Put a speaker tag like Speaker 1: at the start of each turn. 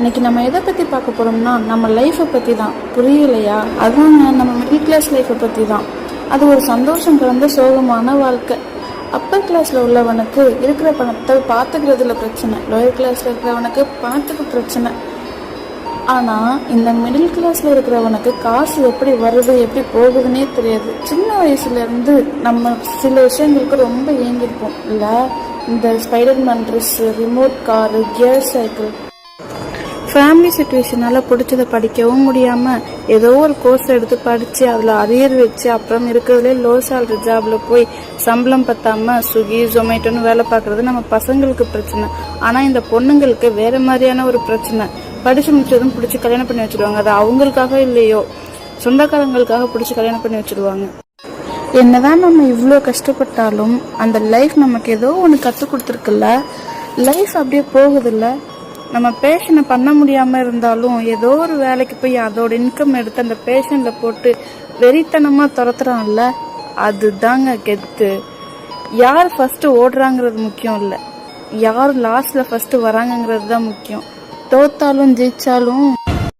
Speaker 1: இன்னைக்கு நம்ம எதை பற்றி பார்க்க போகிறோம்னா நம்ம லைஃப்பை பற்றி தான். புரியலையா? அதுதாங்க நம்ம மிடில் கிளாஸ் லைஃப்பை பற்றி தான். அது ஒரு சந்தோஷம் கலந்த சோகமான வாழ்க்கை. அப்பர் கிளாஸில் உள்ளவனுக்கு இருக்கிற பணத்தை பார்த்துக்கிறதுல பிரச்சனை, லோயர் கிளாஸில் இருக்கிறவனுக்கு பணத்துக்கு பிரச்சனை. ஆனால் இந்த மிடில் கிளாஸில் இருக்கிறவனுக்கு காசு எப்படி வருது எப்படி போகுதுன்னே தெரியாது. சின்ன வயசுலேருந்து நம்ம சில விஷயங்களுக்கு ரொம்ப ஏங்கியிருப்போம் இல்லை? இந்த Spiderman dress, remote car, gear cycle. Family சுச்சுவேஷனால் பிடிச்சதை படிக்கவும் முடியாமல் ஏதோ ஒரு கோர்ஸ் எடுத்து படித்து அதில் அரியர் வச்சு அப்புறம் இருக்கிறதுலே லோ சேலரி ஜாபில் போய் சம்பளம் பத்தாமல் ஸ்விக்கி ஜொமேட்டோன்னு வேலை பார்க்குறது நம்ம பசங்களுக்கு பிரச்சனை. ஆனால் இந்த பொண்ணுங்களுக்கு வேறு மாதிரியான ஒரு பிரச்சனை. படித்து முடிச்சதும் பிடிச்சி கல்யாணம் பண்ணி வச்சுருவாங்க. அது அவங்களுக்காக இல்லையோ சொந்தக்காரங்களுக்காக பிடிச்சி கல்யாணம் பண்ணி வச்சுருவாங்க. என்னதான் நம்ம இவ்வளோ கஷ்டப்பட்டாலும் அந்த லைஃப் நமக்கு ஏதோ ஒன்று கற்றுக் கொடுத்துருக்குல்ல. லைஃப் அப்படியே போகுதில்ல. நம்ம பேஷனை பண்ண முடியாமல் இருந்தாலும் ஏதோ ஒரு வேலைக்கு போய் அதோட இன்கம் எடுத்து அந்த பேஷனில் போட்டு வெறித்தனமாக துரத்துறான்ல, அதுதாங்க கெத்து. யார் ஃபஸ்ட்டு ஓடுறாங்கிறது முக்கியம் இல்லை, யார் லாஸ்ட்டில் ஃபஸ்ட்டு வராங்கங்கிறது தான் முக்கியம். தோத்தாலும் ஜெயிச்சாலும்